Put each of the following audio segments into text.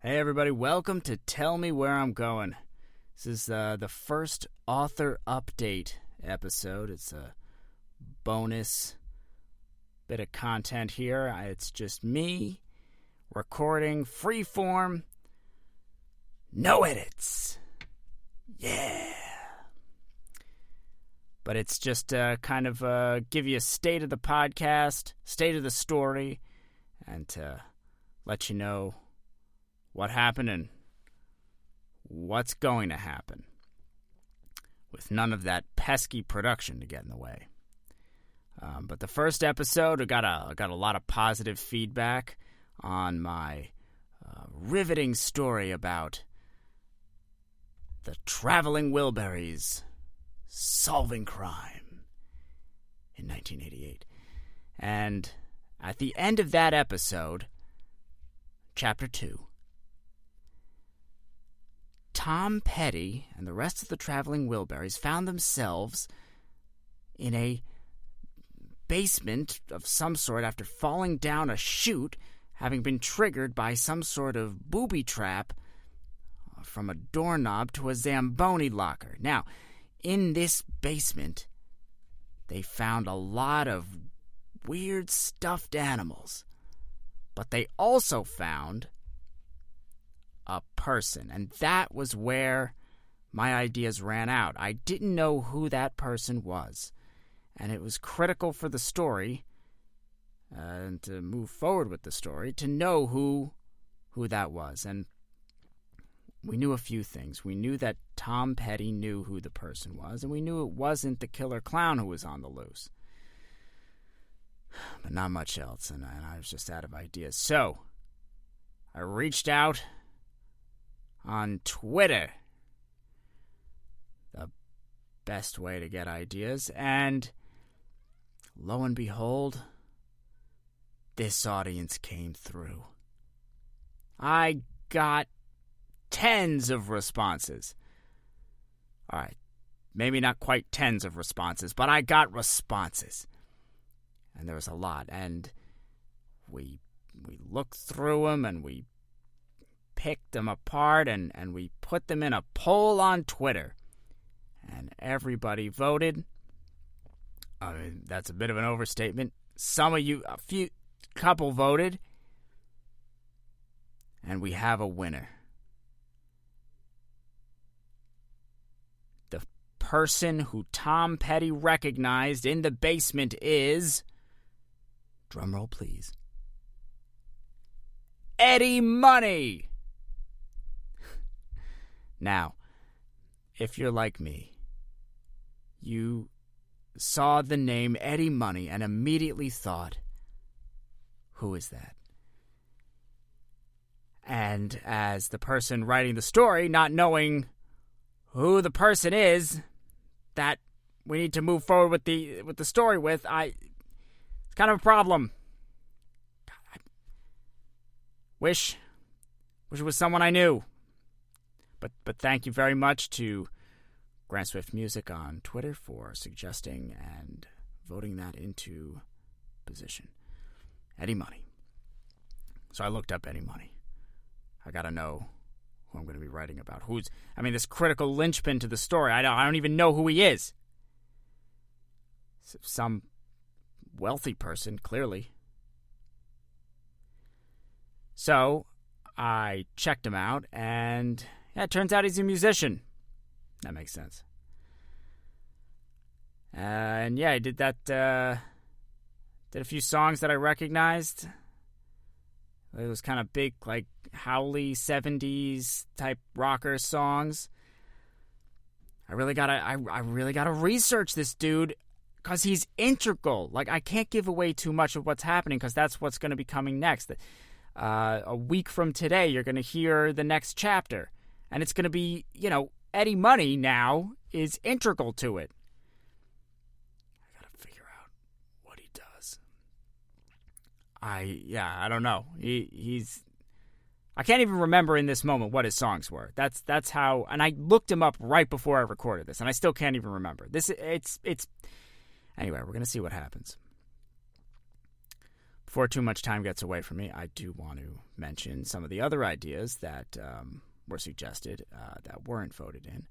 Hey everybody, welcome to Tell Me Where I'm Going. This is the first author update episode. It's a bonus bit of content here. It's just me recording freeform, no edits. Yeah. But it's just kind of give you a state of the podcast, state of the story, and to let you know what happened and what's going to happen, with none of that pesky production to get in the way. But the first episode, I got a lot of positive feedback on my riveting story about the Traveling Wilburys solving crime in 1988. And at the end of that episode, Chapter 2, Tom Petty and the rest of the Traveling Wilburys found themselves in a basement of some sort after falling down a chute, having been triggered by some sort of booby trap from a doorknob to a Zamboni locker. Now, in this basement, they found a lot of weird stuffed animals, but they also found a person, and that was where my ideas ran out. I didn't know who that person was, and it was critical for the story and to move forward with the story to know who that was. And we knew a few things. We knew that Tom Petty knew who the person was, and we knew it wasn't the killer clown who was on the loose. But not much else, and I was just out of ideas. So I reached out on Twitter, the best way to get ideas, and lo and behold, this audience came through. I got tens of responses. All right, maybe not quite tens of responses, but I got responses, and there was a lot, and we looked through them, and we picked them apart, and we put them in a poll on Twitter, and everybody voted. I mean, that's a bit of an overstatement. Some of you, couple voted, and we have a winner. The person who Tom Petty recognized in the basement is, drumroll please, Eddie Money. Now, if you're like me, you saw the name Eddie Money and immediately thought, who is that? And as the person writing the story, not knowing who the person is that we need to move forward with the story with, it's kind of a problem. I wish it was someone I knew. But thank you very much to Grant Swift Music on Twitter for suggesting and voting that into position. Eddie Money. So I looked up Eddie Money. I got to know who I'm going to be writing about. This critical linchpin to the story. I don't even know who he is. Some wealthy person, clearly. So I checked him out, and yeah, it turns out he's a musician. That makes sense. And yeah, I did that. Did a few songs that I recognized. It was kind of big, like howly 70s type rocker songs. I really gotta research this dude, because he's integral. Like, I can't give away too much of what's happening, because that's what's going to be coming next. A week from today, you're going to hear the next chapter. And it's going to be, Eddie Money now is integral to it. I got to figure out what he does. I don't know. I can't even remember in this moment what his songs were. That's how, and I looked him up right before I recorded this, and I still can't even remember. Anyway, we're going to see what happens. before too much time gets away from me, I do want to mention some of the other ideas that were suggested that weren't voted in.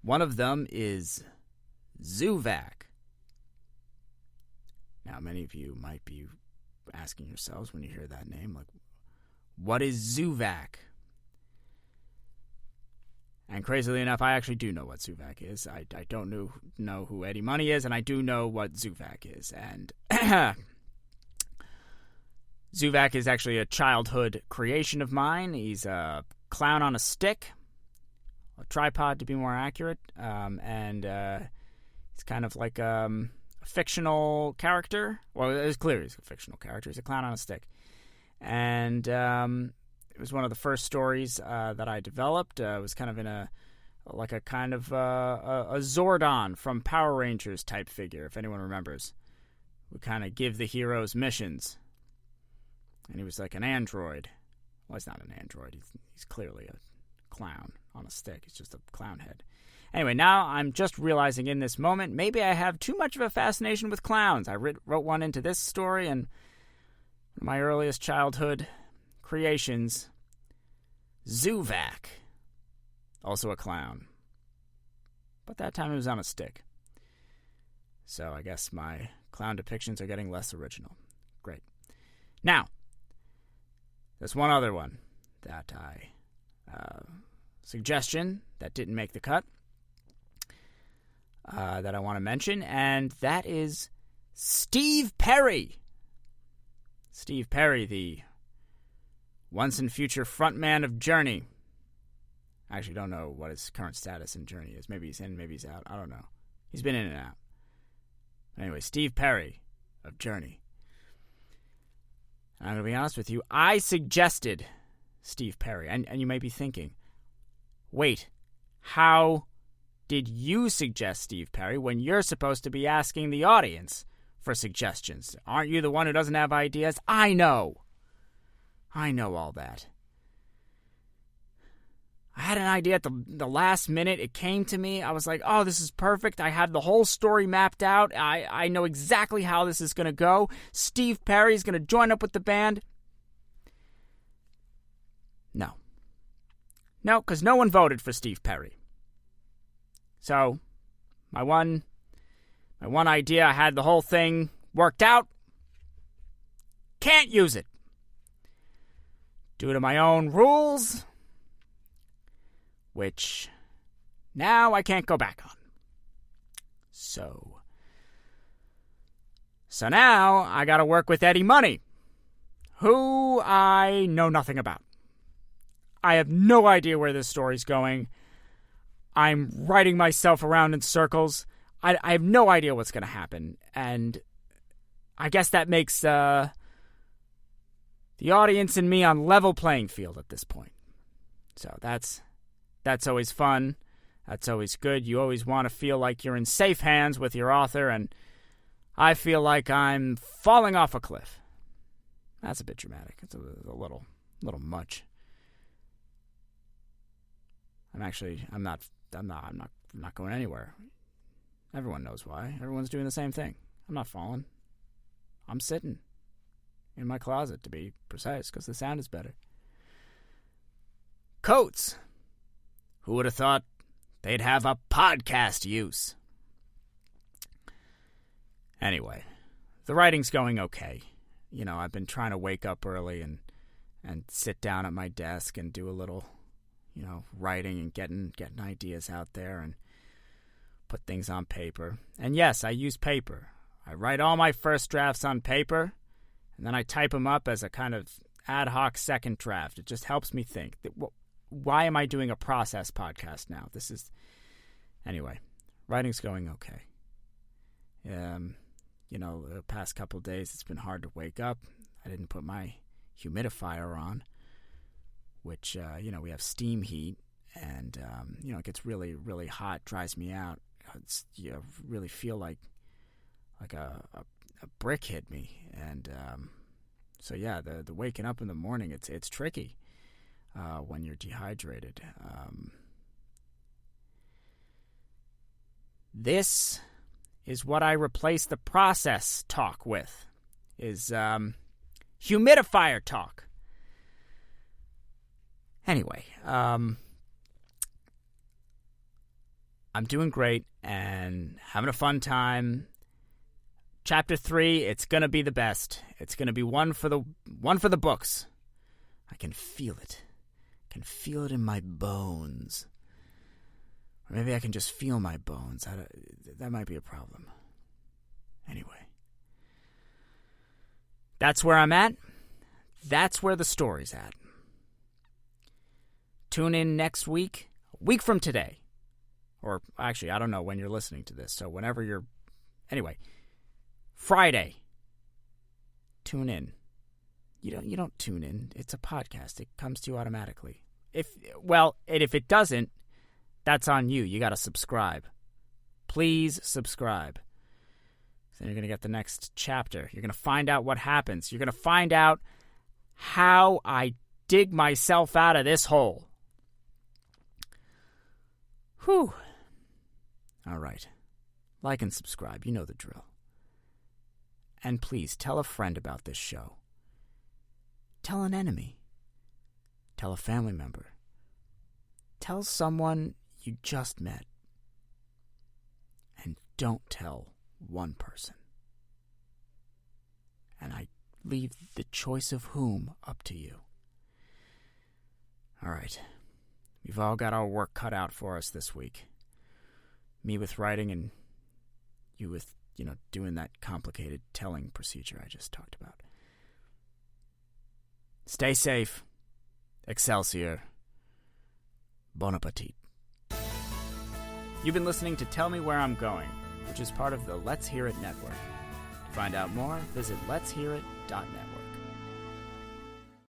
One of them is Zuvak. Now, many of you might be asking yourselves when you hear that name, like, what is Zuvak? And crazily enough, I actually do know what Zuvak is. I don't know who Eddie Money is, and I do know what Zuvak is. And Zuvak is actually a childhood creation of mine. He's a clown on a stick, a tripod to be more accurate, and he's kind of like a fictional character. Well, it's clear he's a fictional character. He's a clown on a stick. And it was one of the first stories that I developed. It was kind of in a Zordon from Power Rangers type figure, if anyone remembers. We kind of give the heroes missions. And he was like an android. Well, he's not an android. He's clearly a clown on a stick. He's just a clown head. Anyway, now I'm just realizing in this moment, maybe I have too much of a fascination with clowns. I wrote one into this story, and one of my earliest childhood creations, Zuvak, also a clown. But that time it was on a stick. So I guess my clown depictions are getting less original. Great. Now, there's one other one that suggestion that didn't make the cut that I want to mention, and that is Steve Perry. Steve Perry, the once and future frontman of Journey. I actually don't know what his current status in Journey is. Maybe he's in, maybe he's out. I don't know. He's been in and out. Anyway, Steve Perry of Journey. And I'm going to be honest with you. I suggested Steve Perry. And you may be thinking, wait, how did you suggest Steve Perry when you're supposed to be asking the audience for suggestions? Aren't you the one who doesn't have ideas? I know all that. I had an idea at the last minute. It came to me. I was like, oh, this is perfect. I had the whole story mapped out. I know exactly how this is going to go. Steve Perry's going to join up with the band. No, because no one voted for Steve Perry. So, my one idea, I had the whole thing worked out. Can't use it. Due to my own rules, which now I can't go back on. So now I got to work with Eddie Money, who I know nothing about. I have no idea where this story's going. I'm writing myself around in circles. I have no idea what's going to happen. And I guess that makes the audience and me on level playing field at this point. So that's always fun. That's always good. You always want to feel like you're in safe hands with your author, and I feel like I'm falling off a cliff. That's a bit dramatic. It's a little much. I'm not going anywhere. Everyone knows why. Everyone's doing the same thing. I'm not falling. I'm sitting in my closet, to be precise, because the sound is better. Coats. Who would have thought they'd have a podcast use? Anyway, the writing's going okay. You know, I've been trying to wake up early and sit down at my desk and do a little, writing and getting ideas out there and put things on paper. And yes, I use paper. I write all my first drafts on paper, and then I type them up as a kind of ad hoc second draft. It just helps me think. Why am I doing a process podcast now? Anyway, writing's going okay. The past couple of days it's been hard to wake up. I didn't put my humidifier on, which, we have steam heat, and, it gets really, really hot, dries me out. Really feel like a brick hit me. And, the waking up in the morning, it's tricky. When you're dehydrated. This is what I replace the process talk with, is humidifier talk. Anyway, I'm doing great and having a fun time. Chapter 3, it's going to be the best. It's going to be one for the books. I can feel it. I can feel it in my bones. Or maybe I can just feel my bones. That might be a problem. Anyway. That's where I'm at. That's where the story's at. Tune in next week, a week from today. Or actually, I don't know when you're listening to this. So whenever you're... Anyway. Friday. Tune in. You don't tune in. It's a podcast. It comes to you automatically. If it doesn't, that's on you. You got to subscribe. Please subscribe. Then you're going to get the next chapter. You're going to find out what happens. You're going to find out how I dig myself out of this hole. Whew. All right. Like and subscribe. You know the drill. And please, tell a friend about this show. Tell an enemy. Tell a family member. Tell someone you just met. And don't tell one person. And I leave the choice of whom up to you. All right. We've all got our work cut out for us this week. Me with writing and you with doing that complicated telling procedure I just talked about. Stay safe. Excelsior. Bon appetit. You've been listening to Tell Me Where I'm Going, which is part of the Let's Hear It network. To find out more, visit letshearit.network.